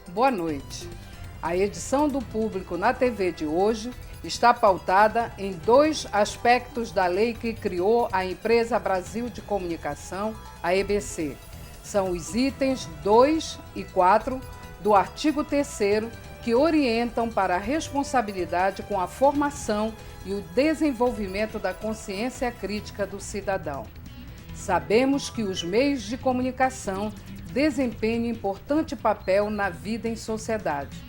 Boa noite. A edição do Público na TV de hoje está pautada em dois aspectos da lei que criou a Empresa Brasil de Comunicação, a EBC. São os itens 2 e 4 do artigo 3º que orientam para a responsabilidade com a formação e o desenvolvimento da consciência crítica do cidadão. Sabemos que os meios de comunicação desempenham importante papel na vida em sociedade.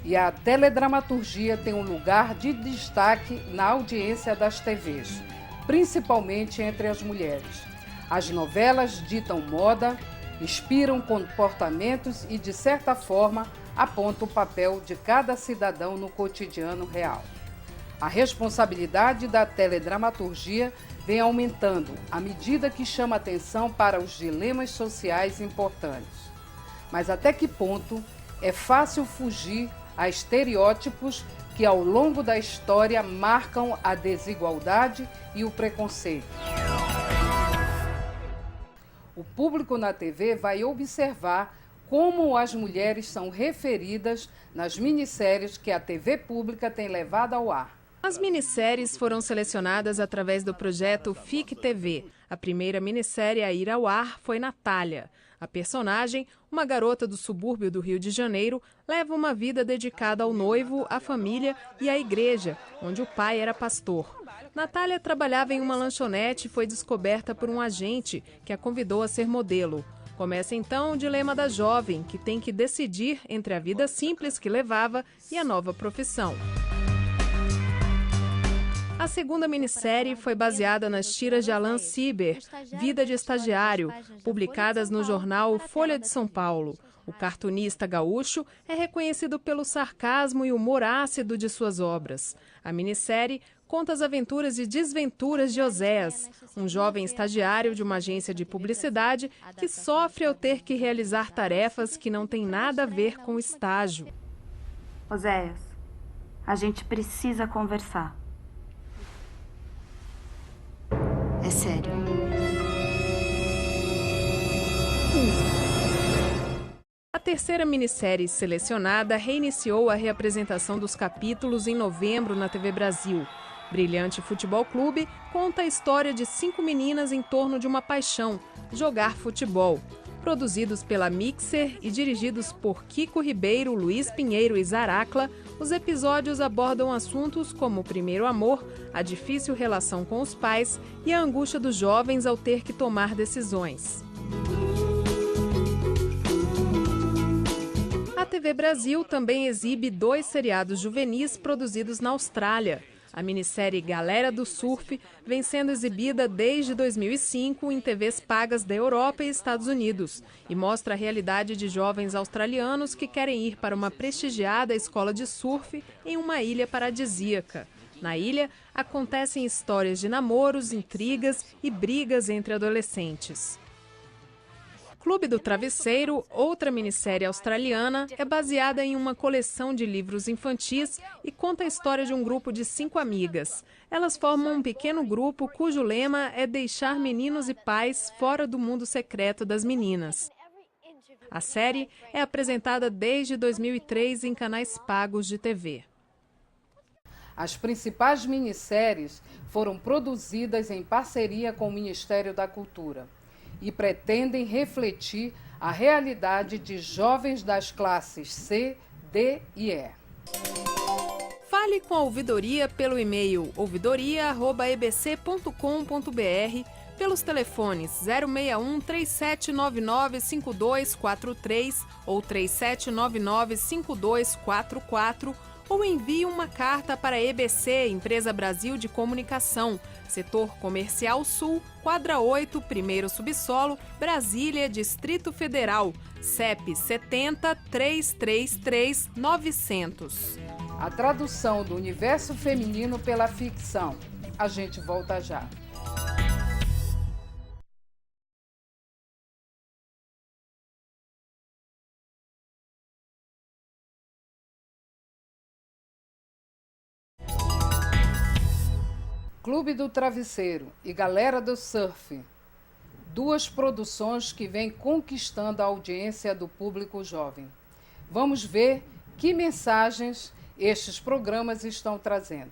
E a teledramaturgia tem um lugar de destaque na audiência das TVs, principalmente entre as mulheres. As novelas ditam moda, inspiram comportamentos e, de certa forma, apontam o papel de cada cidadão no cotidiano real. A responsabilidade da teledramaturgia vem aumentando à medida que chama atenção para os dilemas sociais importantes. Mas até que ponto é fácil fugir a estereótipos que ao longo da história marcam a desigualdade e o preconceito? O Público na TV vai observar como as mulheres são referidas nas minisséries que a TV pública tem levado ao ar. As minisséries foram selecionadas através do projeto FIC TV. A primeira minissérie a ir ao ar foi Natália. A personagem, uma garota do subúrbio do Rio de Janeiro, leva uma vida dedicada ao noivo, à família e à igreja, onde o pai era pastor. Natália trabalhava em uma lanchonete e foi descoberta por um agente que a convidou a ser modelo. Começa então o dilema da jovem, que tem que decidir entre a vida simples que levava e a nova profissão. A segunda minissérie foi baseada nas tiras de Alan Sieber, Vida de Estagiário, publicadas no jornal Folha de São Paulo. O cartunista gaúcho é reconhecido pelo sarcasmo e humor ácido de suas obras. A minissérie conta as aventuras e desventuras de Oséias, um jovem estagiário de uma agência de publicidade que sofre ao ter que realizar tarefas que não têm nada a ver com o estágio. Oséias, a gente precisa conversar. É sério. A terceira minissérie selecionada reiniciou a reapresentação dos capítulos em novembro na TV Brasil. Brilhante Futebol Clube conta a história de 5 meninas em torno de uma paixão, jogar futebol. Produzidos pela Mixer e dirigidos por Kiko Ribeiro, Luiz Pinheiro e Zaracla, os episódios abordam assuntos como o primeiro amor, a difícil relação com os pais e a angústia dos jovens ao ter que tomar decisões. A TV Brasil também exibe 2 seriados juvenis produzidos na Austrália. A minissérie Galera do Surf vem sendo exibida desde 2005 em TVs pagas da Europa e Estados Unidos e mostra a realidade de jovens australianos que querem ir para uma prestigiada escola de surf em uma ilha paradisíaca. Na ilha, acontecem histórias de namoros, intrigas e brigas entre adolescentes. Clube do Travesseiro, outra minissérie australiana, é baseada em uma coleção de livros infantis e conta a história de um grupo de 5 amigas. Elas formam um pequeno grupo cujo lema é deixar meninos e pais fora do mundo secreto das meninas. A série é apresentada desde 2003 em canais pagos de TV. As principais minisséries foram produzidas em parceria com o Ministério da Cultura e pretendem refletir a realidade de jovens das classes C, D e E. Fale com a ouvidoria pelo e-mail ouvidoria@ebc.com.br, pelos telefones 061 3799 5243 ou 3799 5244, ou envie uma carta para a EBC, Empresa Brasil de Comunicação, Setor Comercial Sul, Quadra 8, primeiro subsolo, Brasília, Distrito Federal, CEP 70 333 900. A tradução do universo feminino pela ficção. A gente volta já. Clube do Travesseiro e Galera do Surf, duas produções que vêm conquistando a audiência do público jovem. Vamos ver que mensagens estes programas estão trazendo.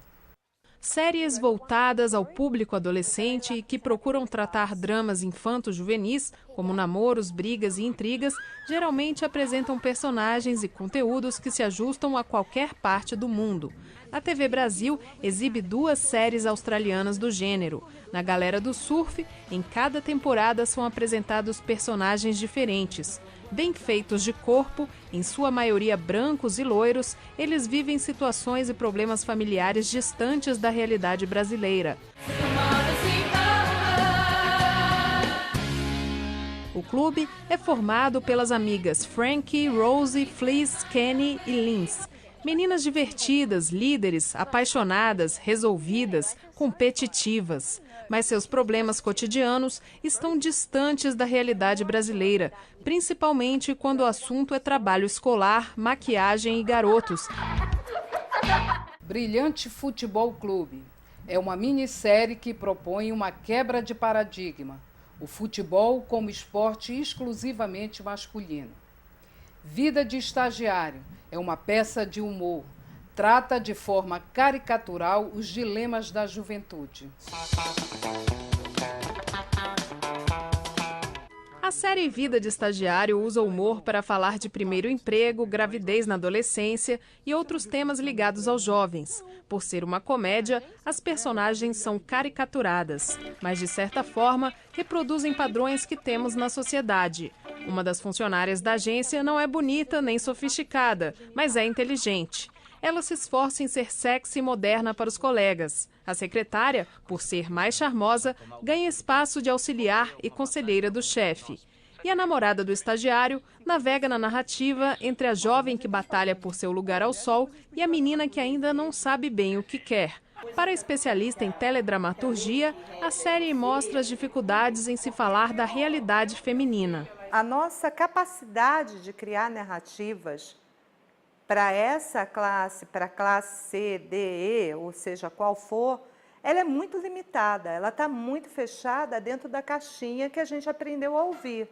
Séries voltadas ao público adolescente e que procuram tratar dramas infanto-juvenis, como namoros, brigas e intrigas, geralmente apresentam personagens e conteúdos que se ajustam a qualquer parte do mundo. A TV Brasil exibe duas séries australianas do gênero. Na Galera do Surf, em cada temporada são apresentados personagens diferentes. Bem feitos de corpo, em sua maioria brancos e loiros, eles vivem situações e problemas familiares distantes da realidade brasileira. O clube é formado pelas amigas Frankie, Rosie, Fliss, Kenny e Linz. Meninas divertidas, líderes, apaixonadas, resolvidas, competitivas. Mas seus problemas cotidianos estão distantes da realidade brasileira, principalmente quando o assunto é trabalho escolar, maquiagem e garotos. Brilhante Futebol Clube é uma minissérie que propõe uma quebra de paradigma. O futebol como esporte exclusivamente masculino. Vida de Estagiário é uma peça de humor. Trata de forma caricatural os dilemas da juventude. A série Vida de Estagiário usa o humor para falar de primeiro emprego, gravidez na adolescência e outros temas ligados aos jovens. Por ser uma comédia, as personagens são caricaturadas, mas de certa forma reproduzem padrões que temos na sociedade. Uma das funcionárias da agência não é bonita nem sofisticada, mas é inteligente. Ela se esforça em ser sexy e moderna para os colegas. A secretária, por ser mais charmosa, ganha espaço de auxiliar e conselheira do chefe. E a namorada do estagiário navega na narrativa entre a jovem que batalha por seu lugar ao sol e a menina que ainda não sabe bem o que quer. Para a especialista em teledramaturgia, a série mostra as dificuldades em se falar da realidade feminina. A nossa capacidade de criar narrativas para essa classe, para a classe C, D, E, ou seja, qual for, ela é muito limitada, ela está muito fechada dentro da caixinha que a gente aprendeu a ouvir.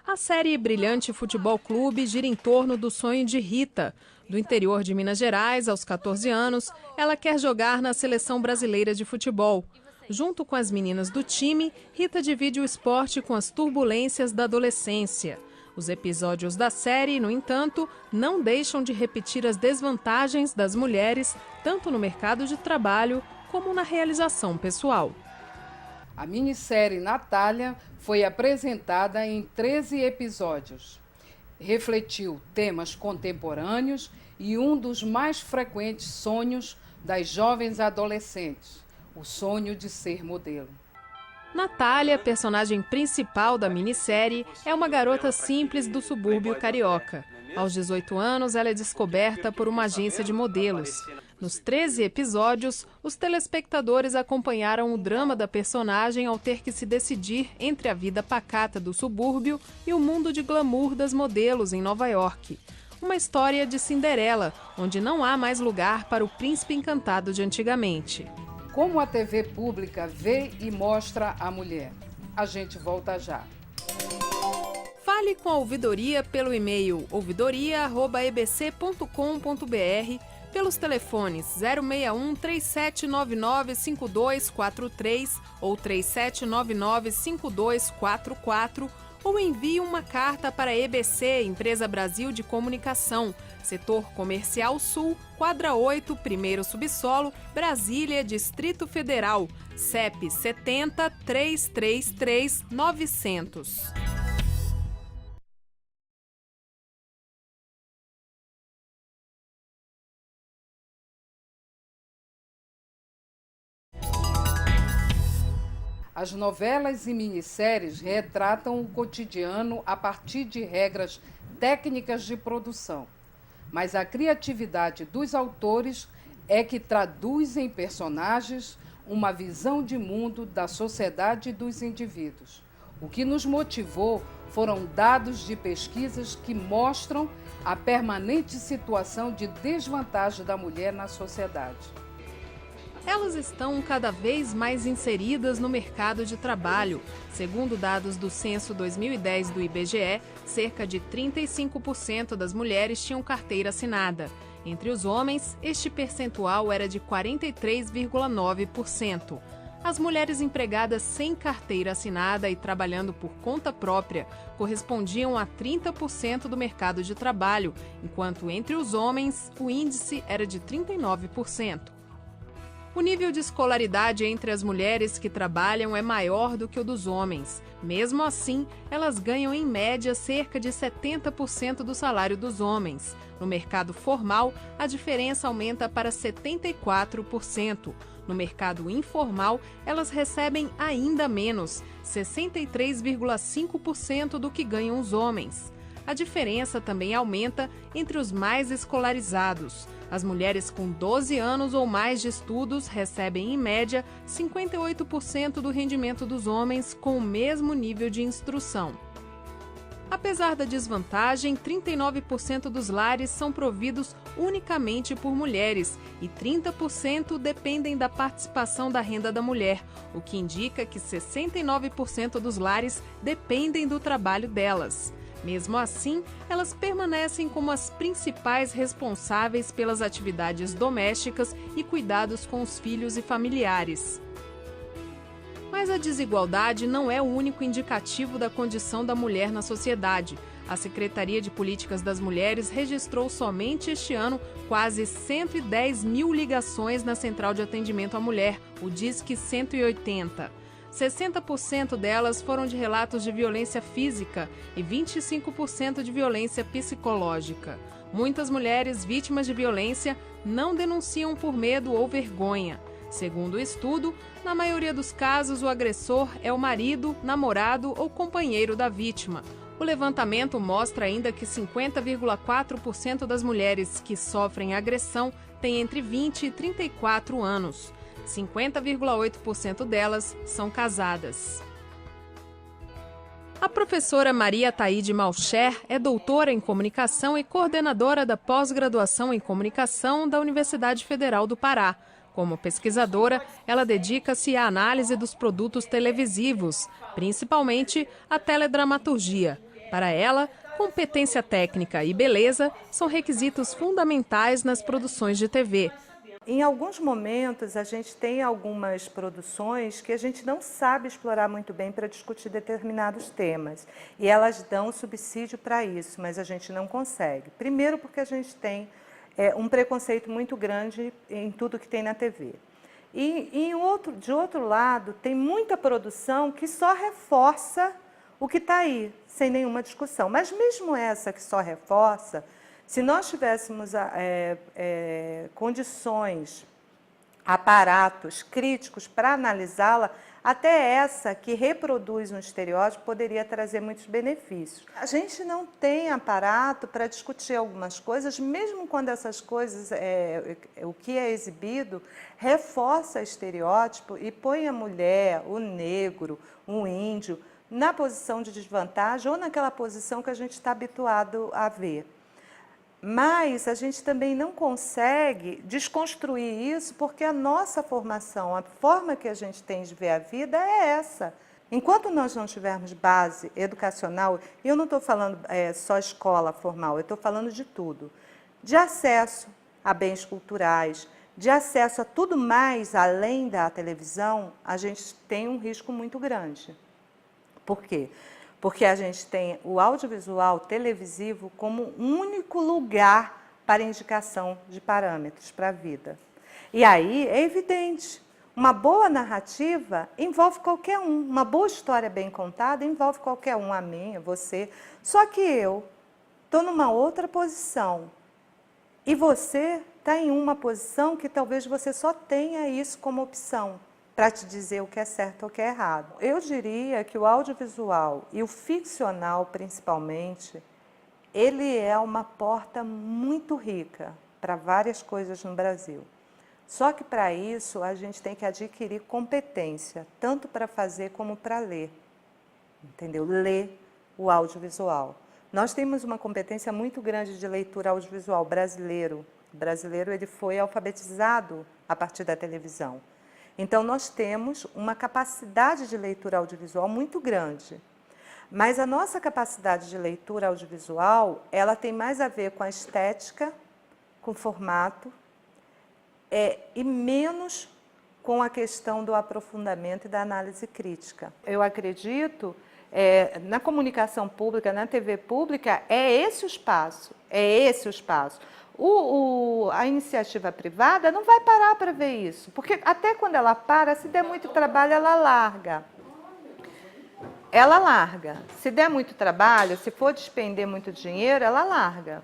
A série Brilhante Futebol Clube gira em torno do sonho de Rita. Do interior de Minas Gerais, aos 14 anos, ela quer jogar na Seleção Brasileira de Futebol. Junto com as meninas do time, Rita divide o esporte com as turbulências da adolescência. Os episódios da série, no entanto, não deixam de repetir as desvantagens das mulheres, tanto no mercado de trabalho como na realização pessoal. A minissérie Natália foi apresentada em 13 episódios. Refletiu temas contemporâneos e um dos mais frequentes sonhos das jovens adolescentes, o sonho de ser modelo. Natália, personagem principal da minissérie, é uma garota simples do subúrbio carioca. Aos 18 anos, ela é descoberta por uma agência de modelos. Nos 13 episódios, os telespectadores acompanharam o drama da personagem ao ter que se decidir entre a vida pacata do subúrbio e o mundo de glamour das modelos em Nova York. Uma história de Cinderela, onde não há mais lugar para o príncipe encantado de antigamente. Como a TV pública vê e mostra a mulher? A gente volta já. Fale com a ouvidoria pelo e-mail ouvidoria@ebc.com.br, pelos telefones 061 3799 5243 ou 3799 5244, ou envie uma carta para a EBC, Empresa Brasil de Comunicação, Setor Comercial Sul, Quadra 8, primeiro subsolo, Brasília, Distrito Federal, CEP 70 333 900. As novelas e minisséries retratam o cotidiano a partir de regras técnicas de produção. Mas a criatividade dos autores é que traduz em personagens uma visão de mundo da sociedade e dos indivíduos. O que nos motivou foram dados de pesquisas que mostram a permanente situação de desvantagem da mulher na sociedade. elas estão cada vez mais inseridas no mercado de trabalho. Segundo dados do Censo 2010 do IBGE, cerca de 35% das mulheres tinham carteira assinada. Entre os homens, este percentual era de 43,9%. As mulheres empregadas sem carteira assinada e trabalhando por conta própria correspondiam a 30% do mercado de trabalho, enquanto entre os homens o índice era de 39%. O nível de escolaridade entre as mulheres que trabalham é maior do que o dos homens. Mesmo assim, elas ganham em média cerca de 70% do salário dos homens. No mercado formal, a diferença aumenta para 74%. No mercado informal, elas recebem ainda menos, 63,5% do que ganham os homens. A diferença também aumenta entre os mais escolarizados. As mulheres com 12 anos ou mais de estudos recebem, em média, 58% do rendimento dos homens com o mesmo nível de instrução. Apesar da desvantagem, 39% dos lares são providos unicamente por mulheres e 30% dependem da participação da renda da mulher, o que indica que 69% dos lares dependem do trabalho delas. Mesmo assim, elas permanecem como as principais responsáveis pelas atividades domésticas e cuidados com os filhos e familiares. Mas a desigualdade não é o único indicativo da condição da mulher na sociedade. A Secretaria de Políticas das Mulheres registrou somente este ano quase 110 mil ligações na Central de Atendimento à Mulher, o Disque 180. 60% delas foram de relatos de violência física e 25% de violência psicológica. Muitas mulheres vítimas de violência não denunciam por medo ou vergonha. Segundo o estudo, na maioria dos casos o agressor é o marido, namorado ou companheiro da vítima. O levantamento mostra ainda que 50,4% das mulheres que sofrem agressão têm entre 20 e 34 anos. 50,8% delas são casadas. A professora Maria Taide Malcher é doutora em comunicação e coordenadora da pós-graduação em comunicação da Universidade Federal do Pará. Como pesquisadora, ela dedica-se à análise dos produtos televisivos, principalmente a teledramaturgia. Para ela, competência técnica e beleza são requisitos fundamentais nas produções de TV. Em alguns momentos, a gente tem algumas produções que a gente não sabe explorar muito bem para discutir determinados temas. E elas dão subsídio para isso, mas a gente não consegue. Primeiro porque a gente tem um preconceito muito grande em tudo que tem na TV. E de outro lado, tem muita produção que só reforça o que está aí, sem nenhuma discussão. Mas mesmo essa que só reforça, se nós tivéssemos condições, aparatos críticos para analisá-la, até essa que reproduz um estereótipo poderia trazer muitos benefícios. A gente não tem aparato para discutir algumas coisas, mesmo quando essas coisas, o que é exibido, reforça estereótipo e põe a mulher, o negro, o índio, na posição de desvantagem ou naquela posição que a gente está habituado a ver. Mas a gente também não consegue desconstruir isso porque a nossa formação, a forma que a gente tem de ver a vida é essa. Enquanto nós não tivermos base educacional, e eu não estou falando só escola formal, eu estou falando de tudo, de acesso a bens culturais, de acesso a tudo mais além da televisão, a gente tem um risco muito grande. Por quê? Porque a gente tem o audiovisual televisivo como único lugar para indicação de parâmetros para a vida. E aí é evidente, uma boa narrativa envolve qualquer um, uma boa história bem contada envolve qualquer um, a mim, a você. Só que eu estou numa outra posição e você está em uma posição que talvez você só tenha isso como opção para te dizer o que é certo ou o que é errado. Eu diria que o audiovisual e o ficcional, principalmente, ele é uma porta muito rica para várias coisas no Brasil. Só que para isso a gente tem que adquirir competência, tanto para fazer como para ler. Entendeu? Ler o audiovisual. Nós temos uma competência muito grande de leitura audiovisual brasileiro. O brasileiro ele foi alfabetizado a partir da televisão. Então, nós temos uma capacidade de leitura audiovisual muito grande. Mas a nossa capacidade de leitura audiovisual, ela tem mais a ver com a estética, com o formato, e menos com a questão do aprofundamento e da análise crítica. Eu acredito, na comunicação pública, na TV pública, é esse o espaço, A iniciativa privada não vai parar para ver isso, porque até quando ela para, se der muito trabalho, ela larga. Ela larga. Se der muito trabalho, se for despender muito dinheiro, ela larga,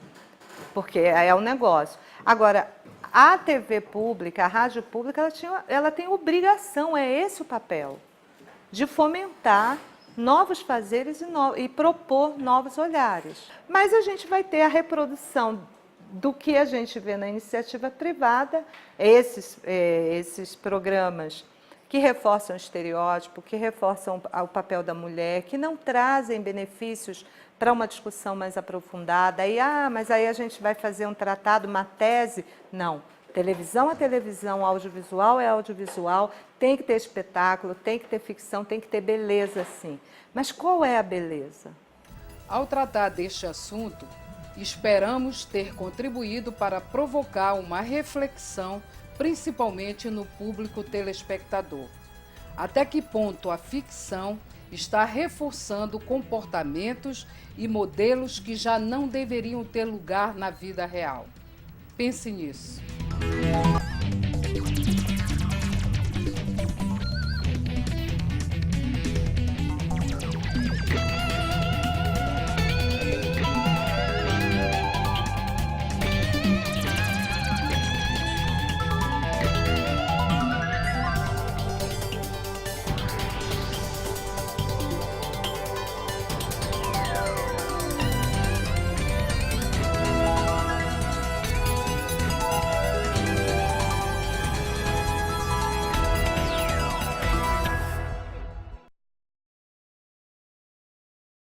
porque é um negócio. Agora, a TV pública, a rádio pública, ela tem obrigação, é esse o papel, de fomentar novos fazeres e propor novos olhares. Mas a gente vai ter a reprodução do que a gente vê na iniciativa privada, esses programas que reforçam o estereótipo, que reforçam o papel da mulher, que não trazem benefícios para uma discussão mais aprofundada. Mas aí a gente vai fazer um tratado, uma tese. Não. Televisão é televisão, audiovisual é audiovisual, tem que ter espetáculo, tem que ter ficção, tem que ter beleza, sim. Mas qual é a beleza? Ao tratar deste assunto, esperamos ter contribuído para provocar uma reflexão, principalmente no público telespectador. Até que ponto a ficção está reforçando comportamentos e modelos que já não deveriam ter lugar na vida real? Pense nisso.